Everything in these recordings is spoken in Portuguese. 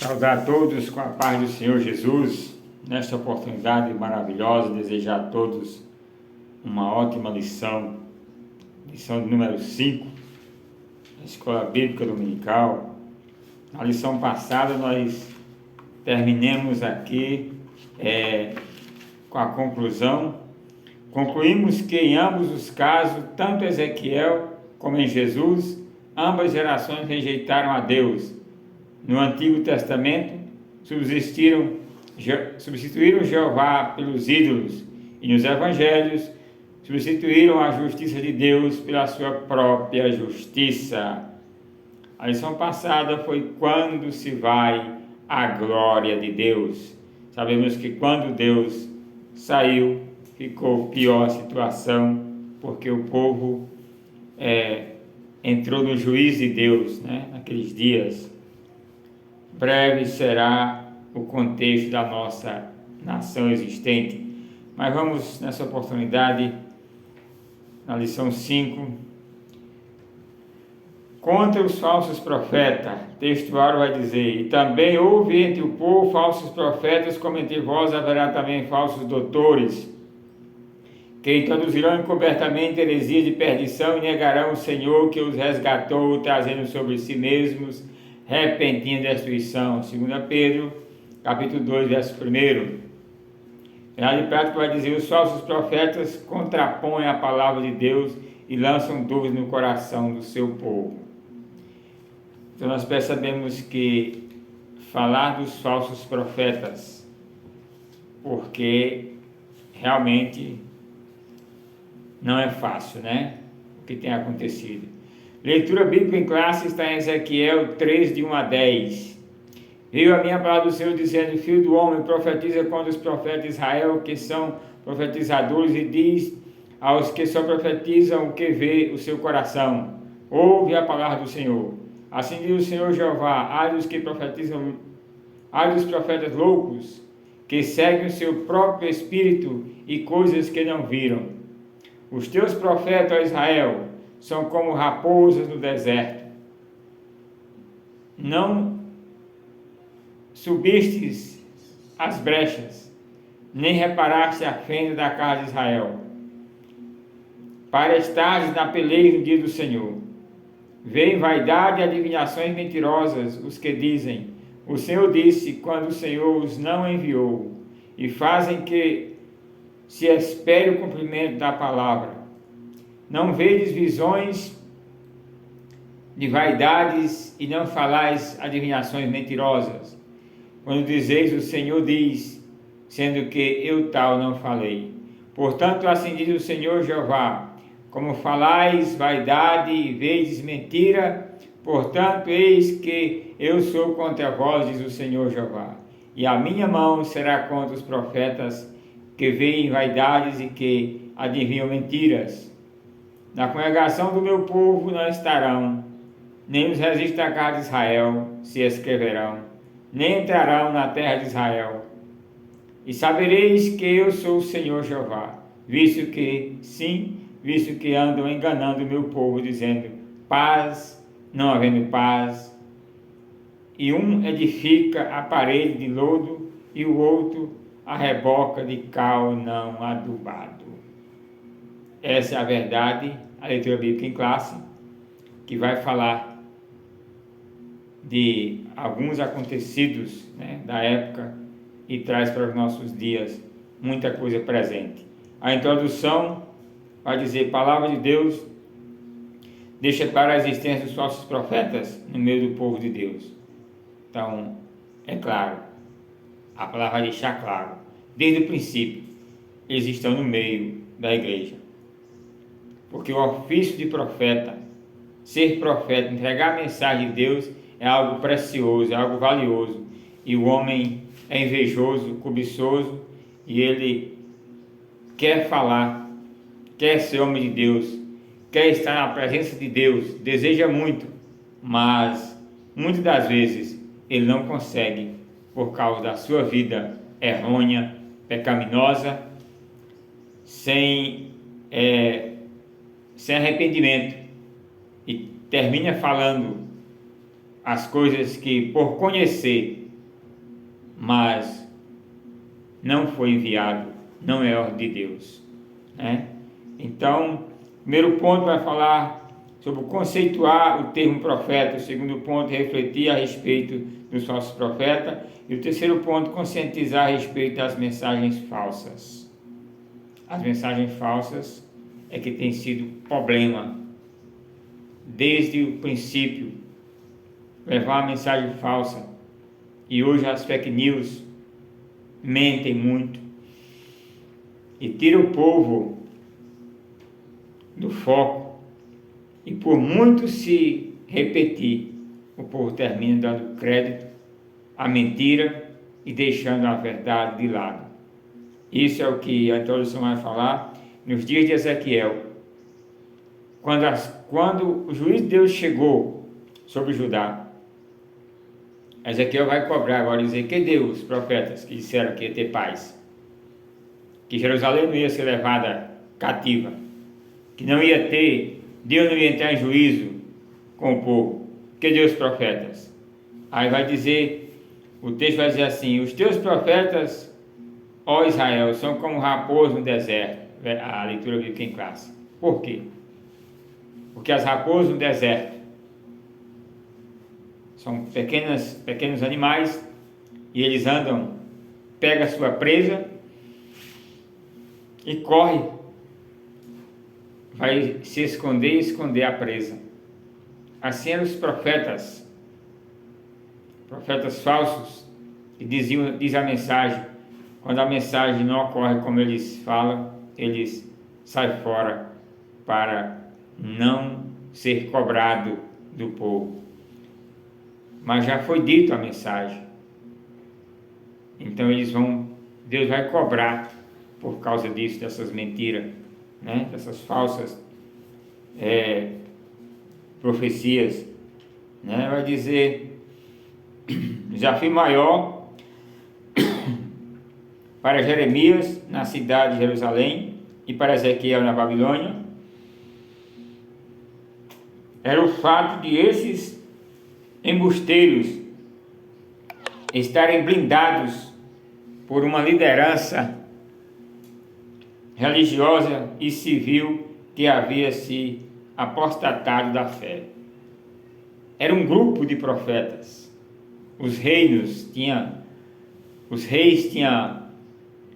Saudar a todos com a paz do Senhor Jesus, nesta oportunidade maravilhosa, desejar a todos uma ótima lição número 5, da Escola Bíblica Dominical. Na lição passada nós terminamos aqui com a conclusão. Concluímos que em ambos os casos, tanto Ezequiel como em Jesus, ambas gerações rejeitaram a Deus. No Antigo Testamento, substituíram Jeová pelos ídolos, e nos Evangelhos, substituíram a justiça de Deus pela sua própria justiça. A lição passada foi quando se vai a glória de Deus. Sabemos que quando Deus saiu, ficou pior a situação, porque o povo entrou no juízo de Deus, naqueles dias. Breve será o contexto da nossa nação existente. Mas vamos, nessa oportunidade, na lição 5, contra os falsos profetas. Textuário vai dizer: e também houve entre o povo falsos profetas, como entre vós haverá também falsos doutores, que introduzirão encobertamente heresias de perdição e negarão o Senhor que os resgatou, trazendo sobre si mesmos repentina destruição. 2 Pedro, capítulo 2, verso 1. Bernardo de Prático vai dizer: os falsos profetas contrapõem a palavra de Deus e lançam dúvidas no coração do seu povo. Então nós percebemos que falar dos falsos profetas, porque realmente não é fácil, o que tem acontecido. Leitura bíblica em classe está em Ezequiel 3, de 1 a 10. Veio a minha palavra do Senhor dizendo: filho do homem, profetiza contra os profetas de Israel, que são profetizadores, e diz aos que só profetizam o que vê o seu coração: ouve a palavra do Senhor. Assim diz o Senhor Jeová: ai dos que profetizam, ai dos profetas loucos, que seguem o seu próprio espírito e coisas que não viram. Os teus profetas, ó Israel, são como raposas no deserto. Não subistes as brechas, nem reparaste a fenda da casa de Israel, para estares na peleia no dia do Senhor. Vêem vaidade e adivinhações mentirosas os que dizem: o Senhor disse, quando o Senhor os não enviou, e fazem que se espere o cumprimento da palavra. Não vedes visões de vaidades e não falais adivinhações mentirosas. Quando dizeis: o Senhor diz, sendo que eu tal não falei. Portanto, assim diz o Senhor Jeová: como falais vaidade e vedes mentira, portanto, eis que eu sou contra vós, diz o Senhor Jeová. E a minha mão será contra os profetas que veem vaidades e que adivinham mentiras. Na congregação do meu povo não estarão, nem os resistes da casa de Israel se escreverão, nem entrarão na terra de Israel. E sabereis que eu sou o Senhor Jeová, visto que andam enganando o meu povo, dizendo paz, não havendo paz. E um edifica a parede de lodo, e o outro a reboca de cal não adubado. Essa é a verdade, a leitura bíblica em classe, que vai falar de alguns acontecidos da época e traz para os nossos dias muita coisa presente. A introdução vai dizer: palavra de Deus deixa claro a existência dos falsos profetas no meio do povo de Deus. Então, é claro, a palavra vai deixar claro, desde o princípio, eles estão no meio da igreja. Porque o ofício de profeta, ser profeta, entregar a mensagem de Deus é algo precioso, é algo valioso. E o homem é invejoso, cobiçoso, e ele quer falar, quer ser homem de Deus, quer estar na presença de Deus, deseja muito, mas muitas das vezes ele não consegue por causa da sua vida errônea, pecaminosa, sem arrependimento, e termina falando as coisas que por conhecer mas não foi enviado, não é ordem de Deus, né? Então, o primeiro ponto vai falar sobre conceituar o termo profeta, o segundo ponto, refletir a respeito dos falsos profetas, e o terceiro ponto, conscientizar a respeito das mensagens falsas. As mensagens falsas é que tem sido problema desde o princípio, levar a mensagem falsa, e hoje as fake news mentem muito e tiram o povo do foco, e por muito se repetir, o povo termina dando crédito à mentira e deixando a verdade de lado. Isso é o que a introdução vai falar nos dias de Ezequiel, quando o juízo de Deus chegou sobre Judá. Ezequiel vai cobrar agora, dizer: que Deus, os profetas que disseram que ia ter paz, que Jerusalém não ia ser levada cativa, que não ia ter, Deus não ia entrar em juízo com o povo, que Deus, profetas. Aí vai dizer, o texto vai dizer assim: os teus profetas, ó Israel, são como raposo no deserto. A leitura bíblica em classe. Por quê? Porque as raposas no deserto são pequenos animais, e eles andam, pega a sua presa e corre, vai se esconder e esconder a presa. Assim eram os profetas falsos, que diz a mensagem. Quando a mensagem não ocorre como eles falam, eles saem fora para não ser cobrado do povo. Mas já foi dito a mensagem, então Deus vai cobrar por causa disso, dessas mentiras, né? Dessas falsas profecias, né? Vai dizer: desafio maior para Jeremias na cidade de Jerusalém e para Ezequiel na Babilônia era o fato de esses embusteiros estarem blindados por uma liderança religiosa e civil que havia se apostatado da fé. Era um grupo de profetas. Os reis tinham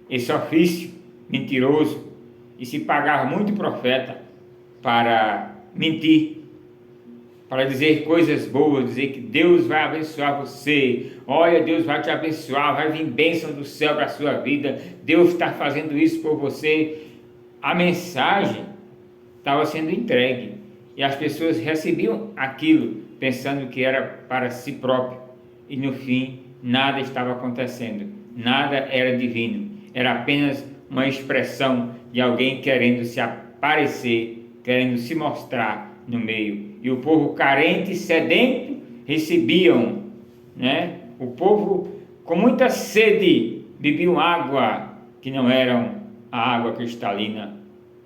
esse ofício mentiroso, e se pagava muito profeta para mentir, para dizer coisas boas, dizer que Deus vai abençoar você, olha, Deus vai te abençoar, vai vir bênção do céu para a sua vida, Deus está fazendo isso por você. A mensagem estava sendo entregue, e as pessoas recebiam aquilo pensando que era para si próprio, e no fim nada estava acontecendo, nada era divino, era apenas uma expressão de alguém querendo se aparecer, querendo se mostrar no meio. E o povo carente e sedento recebiam, né? O povo com muita sede bebiam água que não era a água cristalina,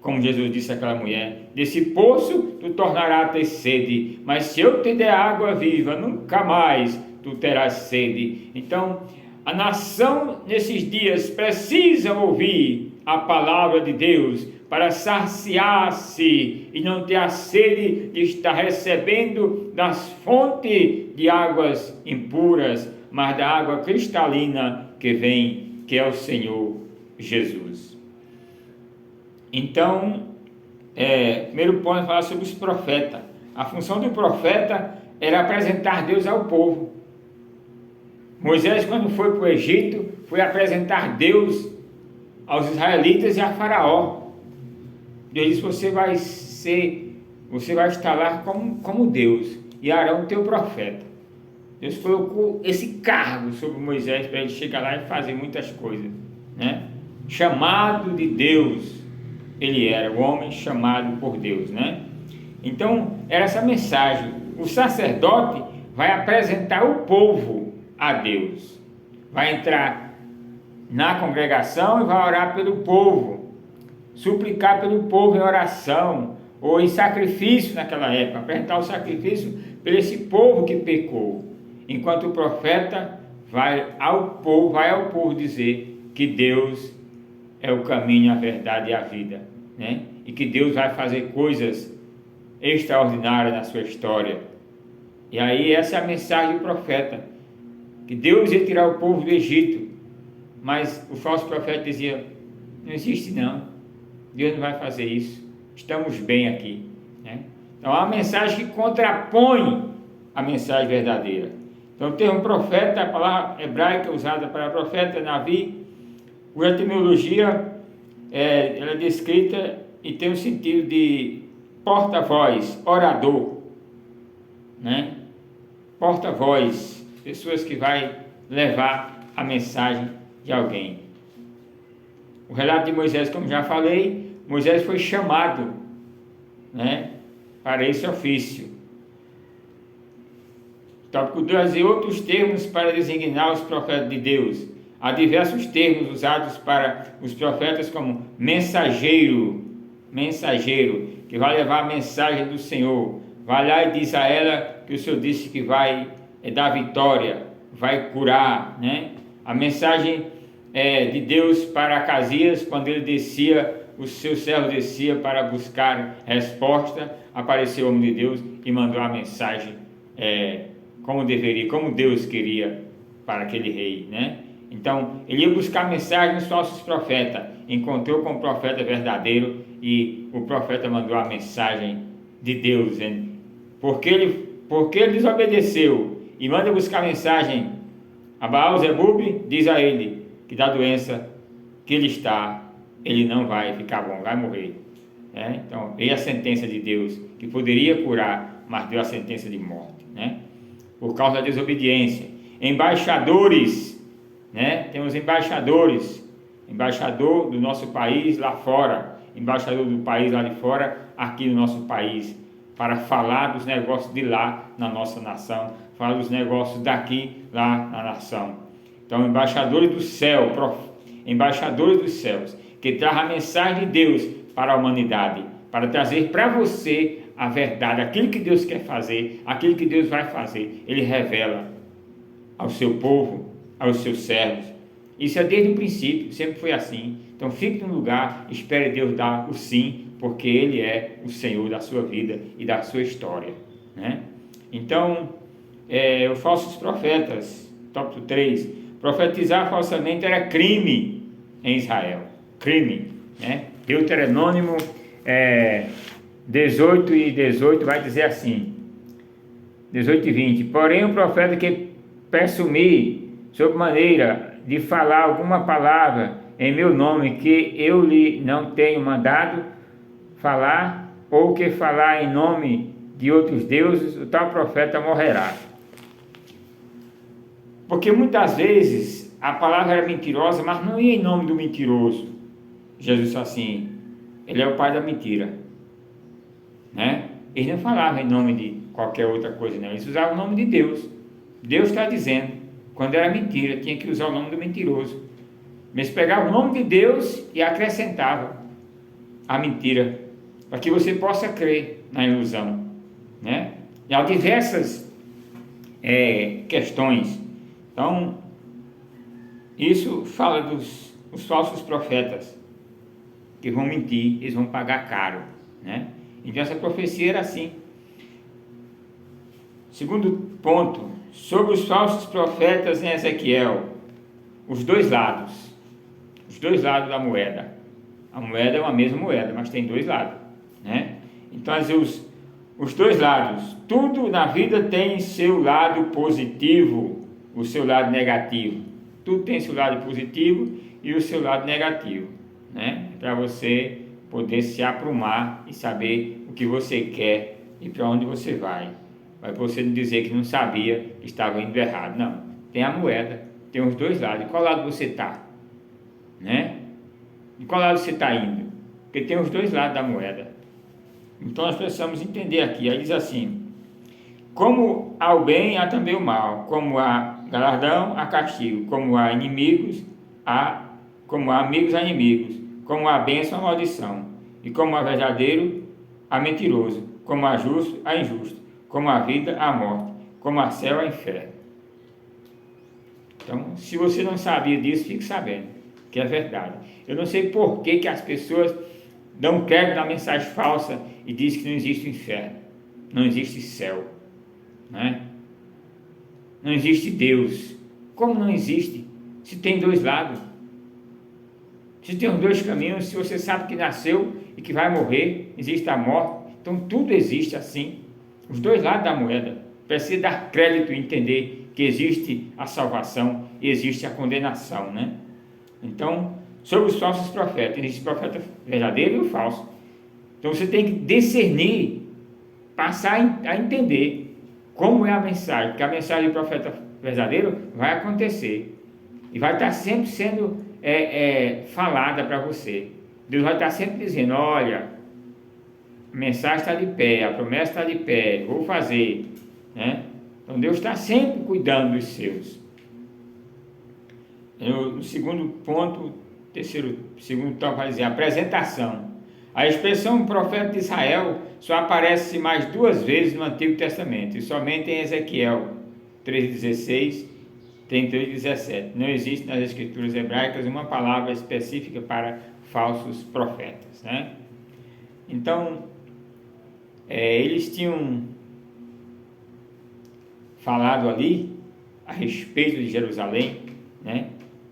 como Jesus disse àquela mulher: desse poço tu tornarás a ter sede, mas se eu te der água viva, nunca mais tu terás sede. Então, a nação nesses dias precisa ouvir a palavra de Deus para saciar-se e não ter a sede de estar recebendo das fontes de águas impuras, mas da água cristalina que vem, que é o Senhor Jesus. Então, primeiro ponto é falar sobre os profetas. A função do profeta era apresentar Deus ao povo. Moisés, quando foi para o Egito, foi apresentar Deus aos israelitas e a Faraó. Deus disse: você vai estar lá como Deus, e Arão teu profeta. Deus colocou esse cargo sobre Moisés para ele chegar lá e fazer muitas coisas, né? Chamado de Deus, ele era o homem chamado por Deus, né? Então, era essa mensagem. O sacerdote vai apresentar o povo a Deus, vai entrar na congregação e vai orar pelo povo, suplicar pelo povo em oração ou em sacrifício naquela época, apresentar o sacrifício por esse povo que pecou, enquanto o profeta vai ao povo dizer que Deus é o caminho, a verdade e a vida, né? E que Deus vai fazer coisas extraordinárias na sua história. E aí essa é a mensagem do profeta, que Deus ia tirar o povo do Egito, mas o falso profeta dizia: não existe não, Deus não vai fazer isso, estamos bem aqui, né? Então há uma mensagem que contrapõe a mensagem verdadeira. Então o termo profeta, a palavra hebraica usada para profeta, Navi, cuja etimologia ela é descrita e tem o sentido de porta-voz, orador, né? Porta-voz, pessoas que vai levar a mensagem de alguém. O relato de Moisés, como já falei, Moisés foi chamado, né, para esse ofício. Tópico 2, e outros termos para designar os profetas de Deus. Há diversos termos usados para os profetas, como mensageiro, que vai levar a mensagem do Senhor. Vai lá e diz a ela que o Senhor disse que vai dar vitória, vai curar, né? A mensagem de Deus para Acasias, quando ele descia, o seu servo descia para buscar resposta, apareceu o homem de Deus e mandou a mensagem como deveria, como Deus queria para aquele rei, né? Então, ele ia buscar mensagem nos falsos profetas, encontrou com o profeta verdadeiro e o profeta mandou a mensagem de Deus, dizendo: porque ele desobedeceu e manda buscar mensagem a Baal-zebub, diz a ele que da doença que ele está, ele não vai ficar bom, vai morrer. Então, veio a sentença de Deus, que poderia curar, mas deu a sentença de morte, né? Por causa da desobediência. Embaixadores, né? Temos embaixadores, embaixador do nosso país lá fora, embaixador do país lá de fora, aqui no nosso país, para falar dos negócios de lá na nossa nação, falar dos negócios daqui lá na nação. Então, embaixadores do céu, embaixadores dos céus, que traz a mensagem de Deus para a humanidade, para trazer para você a verdade, aquilo que Deus quer fazer, aquilo que Deus vai fazer, Ele revela ao seu povo, aos seus servos. Isso é desde o princípio, sempre foi assim. Então fique no lugar, espere Deus dar o sim, porque Ele é o Senhor da sua vida e da sua história, né? Então, os falsos profetas, tópico 3, profetizar falsamente era crime em Israel, crime, né? Deuteronômio 18 e 18 vai dizer assim, 18 e 20, porém o profeta que presumir sob maneira de falar alguma palavra em meu nome que eu lhe não tenho mandado falar, ou que falar em nome de outros deuses, o tal profeta morrerá. Porque muitas vezes a palavra era mentirosa, mas não ia em nome do mentiroso. Jesus disse assim: ele é o pai da mentira, né? Eles não falavam em nome de qualquer outra coisa, não. Eles usavam o nome de Deus. Deus está dizendo, quando era mentira, tinha que usar o nome do mentiroso. Mas pegava o nome de Deus e acrescentava a mentira, para que você possa crer na ilusão, né? E há diversas questões. Então, isso fala dos falsos profetas, que vão mentir, eles vão pagar caro, né? Então essa profecia era assim. Segundo ponto, sobre os falsos profetas em Ezequiel, os dois lados da moeda. A moeda é uma mesma moeda, mas tem dois lados, né? Então os dois lados, tudo na vida tem seu lado positivo, o seu lado negativo. Tudo tem seu lado positivo e o seu lado negativo, né? Para você poder se aprumar e saber o que você quer e para onde você vai. Para você não dizer que não sabia que estava indo errado. Não, tem a moeda, tem os dois lados. De qual lado você está? Né? De qual lado você está indo? Porque tem os dois lados da moeda. Então nós precisamos entender aqui. Aí diz assim: como há o bem, há também o mal. Como há galardão, há castigo. Como há inimigos, como há amigos, há inimigos. Como há bênção, há maldição. E como há verdadeiro, há mentiroso. Como há justo, há injusto. Como há vida, há morte. Como há céu, há inferno. Então, se você não sabia disso, fique sabendo, que é verdade. Eu não sei por que, que as pessoas dão crédito na mensagem falsa e dizem que não existe inferno, não existe céu, né? Não existe Deus. Como não existe? Se tem dois lados, se tem os dois caminhos, se você sabe que nasceu e que vai morrer, existe a morte, então tudo existe assim, os dois lados da moeda. Precisa dar crédito e entender que existe a salvação e existe a condenação, né? Então, sobre os falsos profetas, existe o profeta verdadeiro e o falso. Então você tem que discernir, passar a entender como é a mensagem, porque a mensagem do profeta verdadeiro vai acontecer e vai estar sempre sendo falada para você. Deus vai estar sempre dizendo: olha, a mensagem está de pé, a promessa está de pé, vou fazer, né? Então Deus está sempre cuidando dos seus. No segundo ponto, segundo tópico, vai dizer apresentação. A expressão profeta de Israel só aparece mais duas vezes no Antigo Testamento, e somente em Ezequiel 3,16, 33,17. Não existe nas escrituras hebraicas uma palavra específica para falsos profetas, né? Então, eles tinham falado ali a respeito de Jerusalém, né?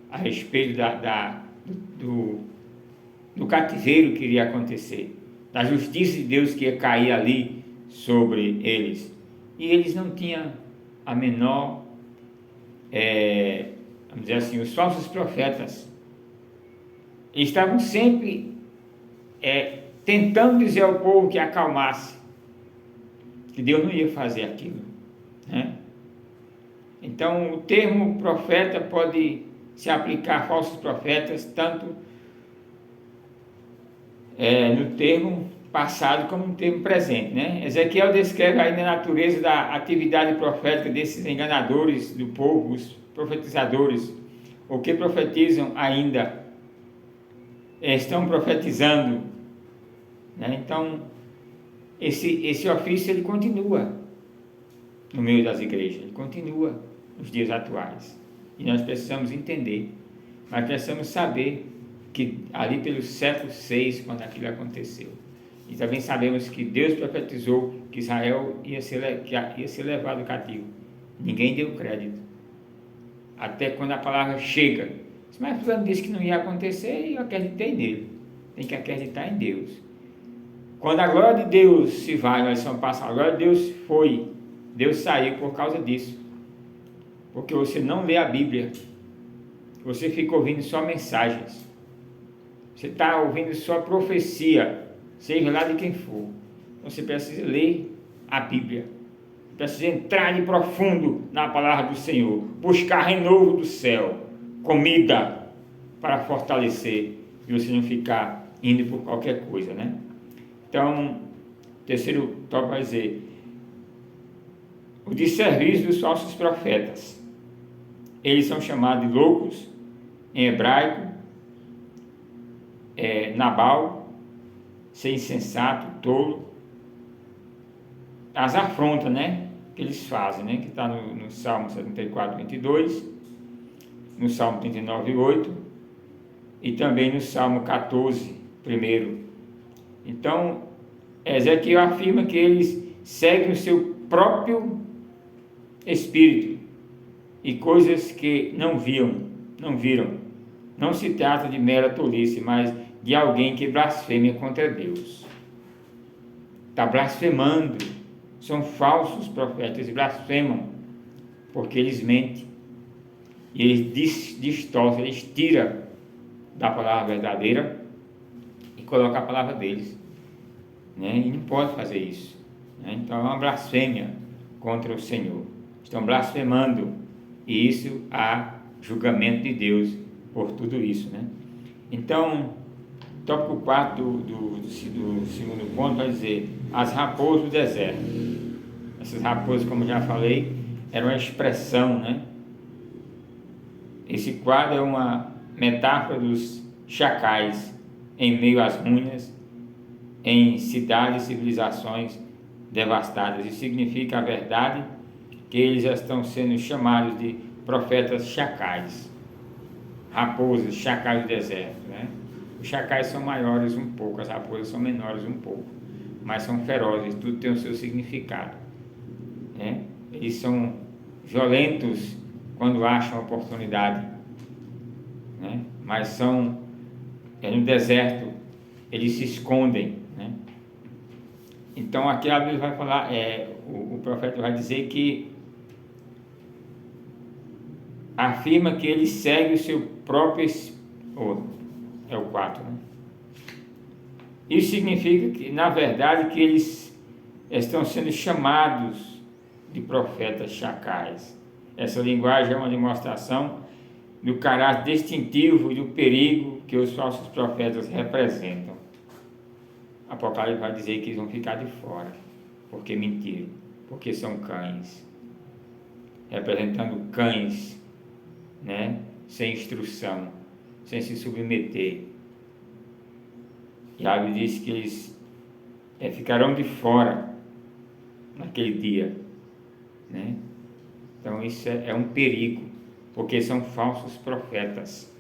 A respeito do cativeiro que iria acontecer, da justiça de Deus que ia cair ali sobre eles. E eles não tinham a menor, vamos dizer assim, os falsos profetas estavam sempre tentando dizer ao povo que acalmasse, que Deus não ia fazer aquilo, né? Então, o termo profeta pode se aplicar a falsos profetas, tanto no termo passado como no termo presente, né? Ezequiel descreve ainda a natureza da atividade profética desses enganadores do povo, os profetizadores, ou que profetizam ainda, estão profetizando, né? Então, esse ofício ele continua no meio das igrejas, ele continua nos dias atuais, e nós precisamos entender, nós precisamos saber que ali pelo século 6, quando aquilo aconteceu, e também sabemos que Deus profetizou que Israel ia ser levado cativo. Ninguém deu crédito, até quando a palavra chega, mas fulano disse que não ia acontecer e eu acreditei nele. Tem que acreditar em Deus. Quando a glória de Deus se vai, nós somos passados, a glória de Deus foi, Deus saiu por causa disso, porque você não lê a Bíblia, você fica ouvindo só mensagens, você está ouvindo só profecia, seja lá de quem for. Você precisa ler a Bíblia, precisa entrar de profundo na palavra do Senhor, buscar renovo do céu, comida para fortalecer, e você não ficar indo por qualquer coisa, né? Então, terceiro tópico vai dizer o desserviço dos falsos profetas. Eles são chamados de loucos em hebraico, Nabal, ser insensato, tolo. As afrontas, né, que eles fazem, né, que está no Salmo 74, 22, no Salmo 39, 8 e também no Salmo 14, 1. Então, Ezequiel afirma que eles seguem o seu próprio espírito e coisas que não viram. Não se trata de mera tolice, mas de alguém que blasfema contra Deus. Está blasfemando. São falsos profetas e blasfemam, porque eles mentem. E eles distorcem, eles tiram da palavra verdadeira e colocam a palavra deles, né? E não pode fazer isso, né? Então é uma blasfêmia contra o Senhor. Estão blasfemando, e isso há julgamento de Deus por tudo isso, né? Então, tópico 4 do segundo ponto vai dizer as raposas do deserto. Essas raposas, como já falei, eram uma expressão, né? Esse quadro é uma metáfora dos chacais em meio às ruínas, em cidades e civilizações devastadas, e significa a verdade que eles estão sendo chamados de profetas chacais, raposas, chacais do deserto, né? Os chacais são maiores um pouco, as raposas são menores um pouco, mas são ferozes, tudo tem o seu significado, né? Eles são violentos quando acham a oportunidade, né? Mas são, no deserto, eles se escondem, né? Então aqui a Bíblia vai falar, o profeta vai dizer que afirma que ele segue o seu próprio, é o 4, né? Isso significa que, na verdade, que eles estão sendo chamados de profetas chacais. Essa linguagem é uma demonstração do caráter distintivo e do perigo que os falsos profetas representam. Apocalipse vai dizer que eles vão ficar de fora, porque mentiram, porque são cães, representando cães, né? Sem instrução, sem se submeter. E a Bíblia diz que eles ficarão de fora naquele dia, né? Então isso é um perigo, porque são falsos profetas.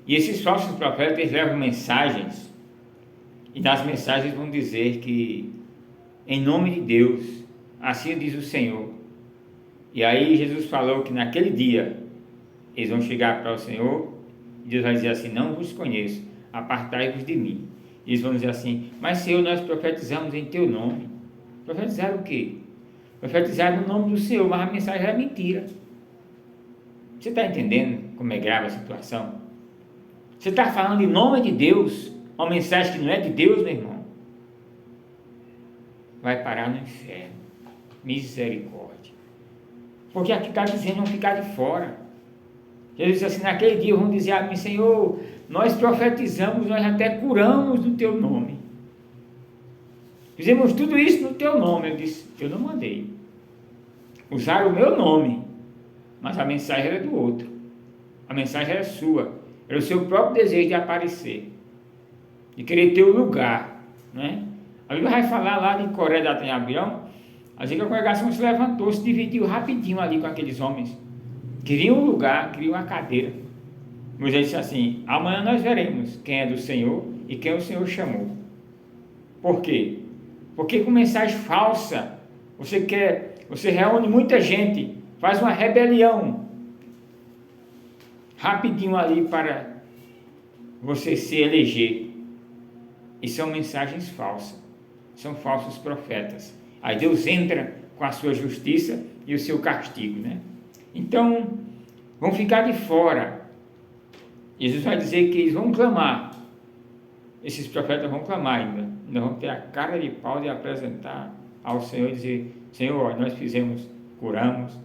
E esses falsos profetas, eles levam mensagens, e nas mensagens vão dizer que, em nome de Deus, assim diz o Senhor. E aí Jesus falou que naquele dia eles vão chegar para o Senhor, e Deus vai dizer assim: não vos conheço, apartai-vos de mim. E eles vão dizer assim: mas Senhor, nós profetizamos em teu nome. Profetizaram o quê? Profetizaram no nome do Senhor, mas a mensagem era mentira. Você está entendendo como é grave a situação? Você está falando em nome de Deus, uma mensagem que não é de Deus, meu irmão, vai parar no inferno. Misericórdia. Porque aqui está dizendo não ficar de fora. Jesus disse assim: naquele dia vão dizer a mim: Senhor, nós profetizamos, nós até curamos no teu nome. Fizemos tudo isso no teu nome. Eu disse: eu não mandei. Usaram o meu nome, mas a mensagem era do outro. A mensagem era sua. Era o seu próprio desejo de aparecer, de querer ter o lugar, né? A Bíblia vai falar lá de Coré, Datã e Abirão. Assim que a congregação se levantou, se dividiu rapidinho ali com aqueles homens. Queriam um lugar, queriam uma cadeira. Moisés disse assim: amanhã nós veremos quem é do Senhor e quem o Senhor chamou. Por quê? Porque com mensagem falsa, você reúne muita gente, faz uma rebelião rapidinho ali para você se eleger. E são mensagens falsas, são falsos profetas. Aí Deus entra com a sua justiça e o seu castigo, né? Então, vão ficar de fora. Jesus vai dizer que eles vão clamar. Esses profetas vão clamar ainda vão ter a cara de pau de apresentar ao Senhor e dizer: Senhor, nós fizemos, curamos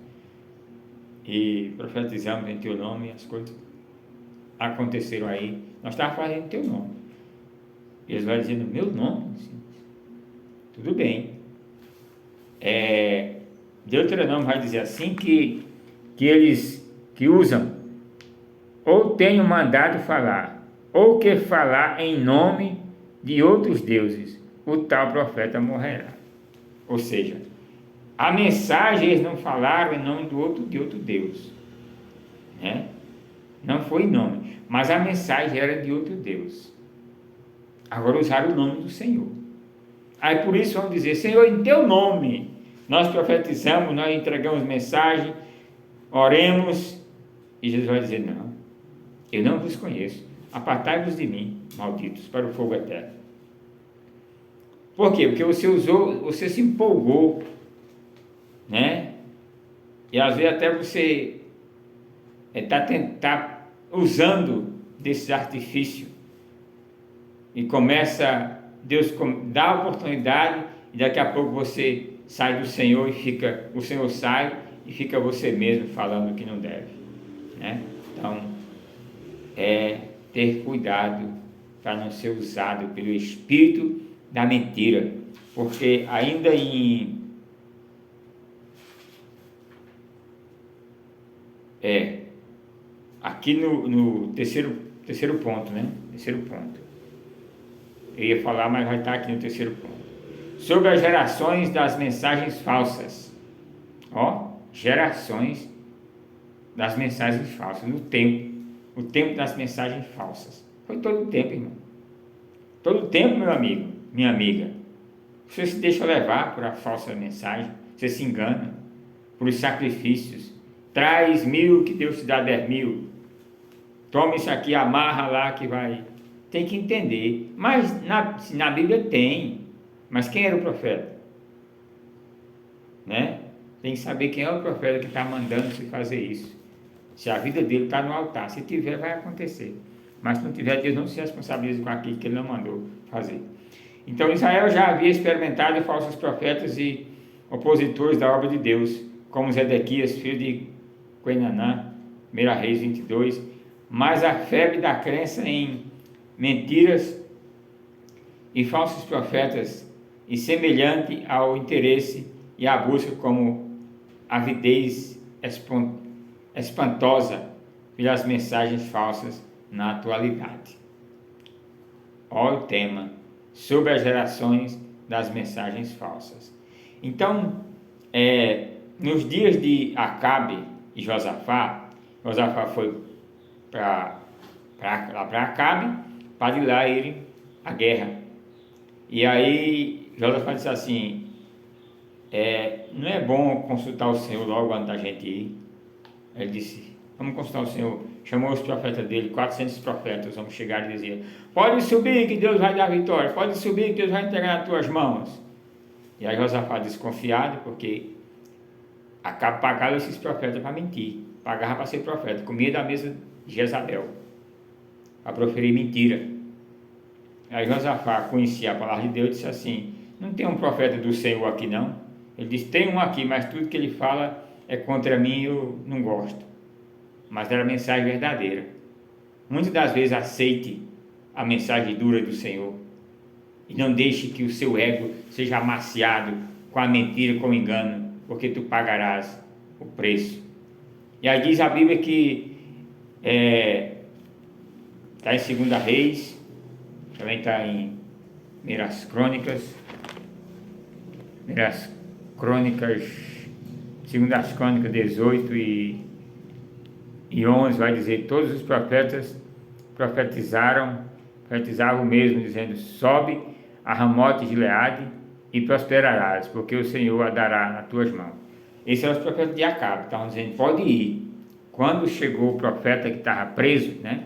e profetizamos em teu nome, as coisas aconteceram aí, nós estávamos fazendo em teu nome. Eles vão dizer: no meu nome? Tudo bem. Deuteronômio vai dizer assim que eles que usam ou tenham mandado falar, ou que falar em nome de outros deuses, o tal profeta morrerá. Ou seja, a mensagem eles não falaram em nome de outro Deus, né? Não foi em nome, mas a mensagem era de outro Deus. Agora usaram o nome do Senhor. Aí por isso vão dizer: Senhor, em teu nome nós profetizamos, nós entregamos mensagem, oremos. E Jesus vai dizer: não, eu não vos conheço, apartai-vos de mim, malditos, para o fogo eterno. Por quê? Porque você se empolgou, né? E às vezes até você está usando desses artifícios e Deus dá a oportunidade e daqui a pouco você sai do Senhor o Senhor sai e fica você mesmo falando o que não deve, né? Então, ter cuidado para não ser usado pelo espírito da mentira, porque ainda aqui no terceiro ponto, né? Terceiro ponto. Eu ia falar, mas vai estar aqui no terceiro ponto. Sobre as gerações das mensagens falsas. gerações das mensagens falsas, o tempo das mensagens falsas. Foi todo o tempo, irmão. Todo o tempo, meu amigo, minha amiga. Você se deixa levar por a falsa mensagem, você se engana por os sacrifícios. Traz 1.000 que Deus te dá 10.000. Toma isso aqui, amarra lá que vai. Tem que entender. Mas na Bíblia tem. Mas quem era o profeta? Né? Tem que saber quem é o profeta que está mandando se fazer isso. Se a vida dele está no altar. Se tiver, vai acontecer. Mas se não tiver, Deus não se responsabiliza com aquilo que ele não mandou fazer. Então Israel já havia experimentado falsos profetas e opositores da obra de Deus, como Zedequias, filho de Coinaná, 1 Reis 22, mas a febre da crença em mentiras e falsos profetas, e semelhante ao interesse e à busca como avidez espantosa pelas mensagens falsas na atualidade. Olha o tema, sobre as gerações das mensagens falsas. Então, nos dias de Acabe e Josafá foi lá para Acabe, para ir lá irem à guerra. E aí Josafá disse assim, não é bom consultar o Senhor logo antes da gente ir? Ele disse, vamos consultar o Senhor. Chamou os profetas dele, 400 profetas, vamos chegar e dizer, pode subir que Deus vai dar vitória, pode subir que Deus vai entregar nas tuas mãos. E aí Josafá desconfiado, porque Acabe pagava esses profetas para mentir, pagava para ser profeta, comia da mesa de Jezabel, para proferir mentira. Aí Josafá conhecia a palavra de Deus e disse assim, não tem um profeta do Senhor aqui não? Ele disse, tem um aqui, mas tudo que ele fala é contra mim e eu não gosto. Mas era a mensagem verdadeira. Muitas das vezes aceite a mensagem dura do Senhor e não deixe que o seu ego seja amaciado com a mentira, com o engano, porque tu pagarás o preço. E aí diz a Bíblia que está em 2 Reis, também está em Primeiras Crônicas, 2 Crônicas 18 e 11, vai dizer, todos os profetas profetizavam mesmo, dizendo, sobe a Ramote de Gileade e prosperarás, porque o Senhor a dará nas tuas mãos. Esses eram os profetas de Acabe, estavam dizendo, pode ir. Quando chegou o profeta que estava preso, né?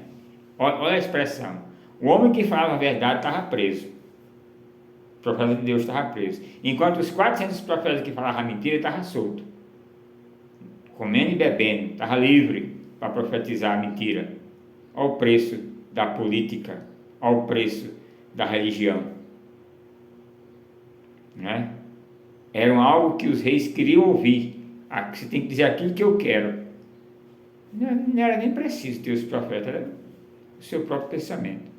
Olha a expressão, o homem que falava a verdade estava preso, o profeta de Deus estava preso, enquanto os 400 profetas que falavam a mentira estavam soltos, comendo e bebendo, estava livre para profetizar a mentira. Olha o preço da política, olha o preço da religião, né? Era algo que os reis queriam ouvir. Você tem que dizer aquilo que eu quero. Não era nem preciso ter os profetas, era o seu próprio pensamento.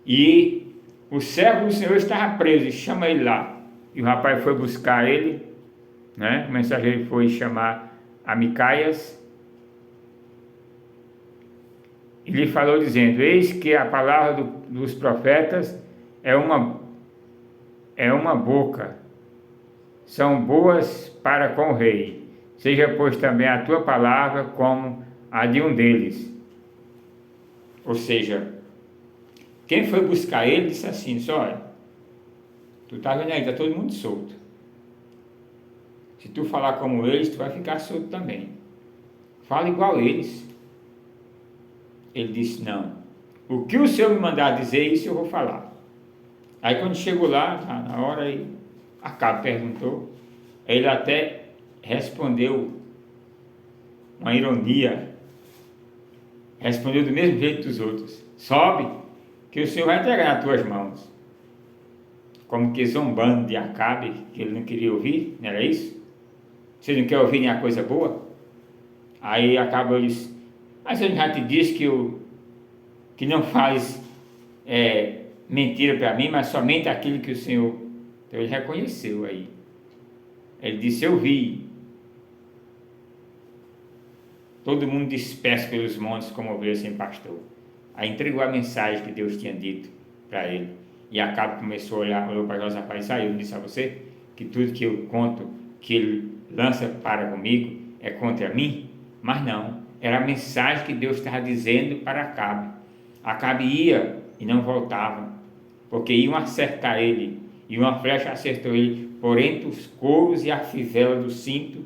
E o servo do Senhor estava preso, e chama ele lá. E o rapaz foi buscar ele, né? O mensageiro foi chamar a Micaias e lhe falou dizendo, eis que a palavra dos profetas é uma boca, são boas para com o rei, seja pois também a tua palavra como a de um deles. Ou seja, quem foi buscar ele disse assim, olha, tu tá vendo aí, está todo mundo solto. Se tu falar como eles, tu vai ficar solto também. Fala igual eles. Ele disse, não, o que o Senhor me mandar dizer, isso eu vou falar. Aí quando chegou lá, na hora, Acabe perguntou, ele até respondeu uma ironia, respondeu do mesmo jeito dos outros, sobe, que o Senhor vai entregar nas tuas mãos. Como que zombando de Acabe, que ele não queria ouvir, não era isso? Você não quer ouvir nenhuma coisa boa? Aí Acabe disse, mas eu já te disse que não faz mentira para mim, mas somente aquilo que o Senhor... Então ele reconheceu aí. Ele disse, eu vi todo mundo disperso pelos montes como ovelha sem pastor. Aí entregou a mensagem que Deus tinha dito para ele. E Acabe começou a olhar, olhou para Josafá e disse, eu não disse a você que tudo que eu conto, que ele lança para comigo, é contra mim? Mas não, era a mensagem que Deus estava dizendo para Acabe. Acabe ia e não voltava, porque iam acertar ele, e uma flecha acertou ele por entre os couros e a fivela do cinto.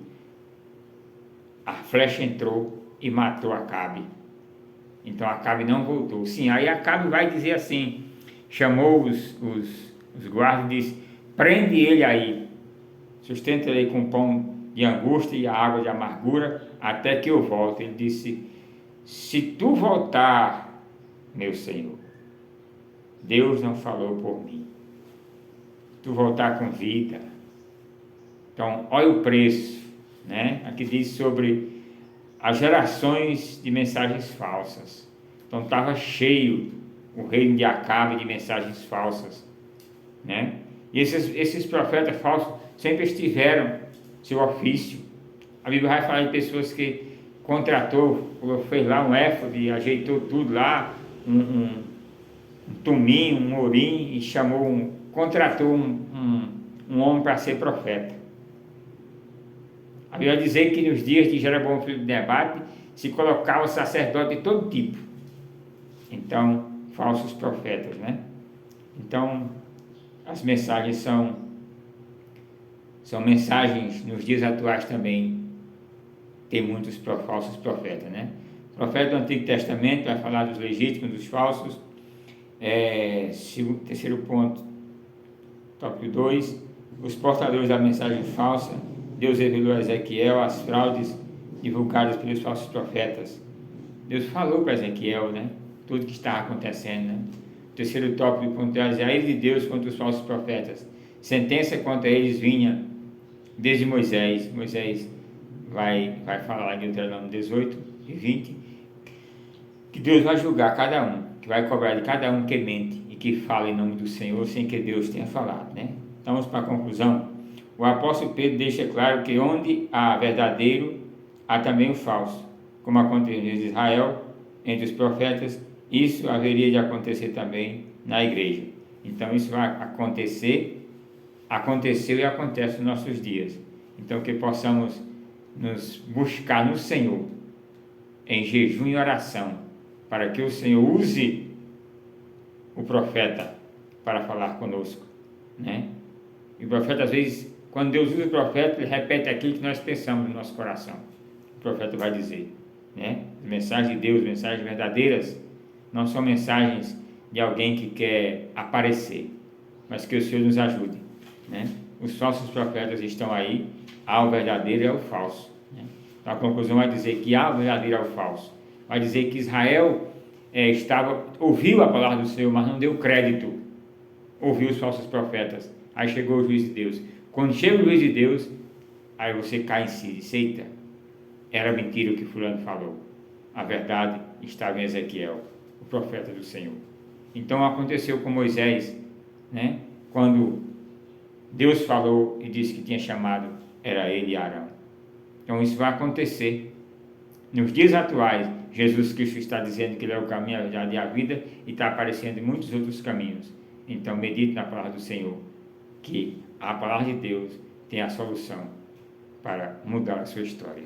A flecha entrou e matou Acabe. Então Acabe não voltou. Sim, aí Acabe vai dizer assim, chamou os guardas e disse: prende ele aí, sustenta ele com pão de angústia e a água de amargura, até que eu volte. Ele disse: se tu voltar, meu Senhor, Deus não falou por mim. Tu voltar com vida. Então, olha o preço, né? Aqui diz sobre as gerações de mensagens falsas. Então, estava cheio o reino de Acabe de mensagens falsas, né? E esses profetas falsos sempre estiveram seu ofício. A Bíblia vai falar de pessoas que contratou, fez lá um éfode, ajeitou tudo lá, um tumim, um orim, e contratou um homem para ser profeta. A Bíblia diz que nos dias de Jeroboão filho de Nebate se colocava sacerdote de todo tipo. Então, falsos profetas, né? Então, as mensagens são mensagens nos dias atuais também. Tem muitos falsos profetas, né? O profeta do Antigo Testamento vai falar dos legítimos, dos falsos. Terceiro ponto, tópico 2, os portadores da mensagem falsa. Deus revelou a Ezequiel as fraudes divulgadas pelos falsos profetas. Deus falou para Ezequiel, né? Tudo que estava acontecendo, né? O terceiro tópico, ponto, a ira de Deus contra os falsos profetas. Sentença contra eles vinha desde Moisés. Moisés vai falar em Deuteronômio 18 e 20, que Deus vai julgar cada um, que vai cobrar de cada um que mente e que fala em nome do Senhor sem que Deus tenha falado, né? Então, vamos para a conclusão. O apóstolo Pedro deixa claro que onde há verdadeiro, há também o falso, como aconteceu em Israel, entre os profetas, isso haveria de acontecer também na igreja. Então, isso vai acontecer, aconteceu e acontece nos nossos dias. Então, que possamos nos buscar no Senhor, em jejum e oração, para que o Senhor use o profeta para falar conosco, né? E o profeta, às vezes, quando Deus usa o profeta, ele repete aquilo que nós pensamos no nosso coração. O profeta vai dizer, né? As mensagens de Deus, mensagens verdadeiras, não são mensagens de alguém que quer aparecer, mas que o Senhor nos ajude, né? Os falsos profetas estão aí, há o verdadeiro e há o falso, né? Então a conclusão vai dizer que há o verdadeiro e há o falso. Vai dizer que Israel ouviu a palavra do Senhor, mas não deu crédito. Ouviu os falsos profetas. Aí chegou o juiz de Deus. Quando chega o juiz de Deus, aí você cai em si, diz: eita, era mentira o que fulano falou. A verdade estava em Ezequiel, o profeta do Senhor. Então aconteceu com Moisés, né? Quando Deus falou e disse que tinha chamado, era ele e Arão. Então isso vai acontecer. Nos dias atuais, Jesus Cristo está dizendo que ele é o caminho, a verdade e a vida, e está aparecendo em muitos outros caminhos. Então medite na palavra do Senhor, que a palavra de Deus tem a solução para mudar a sua história.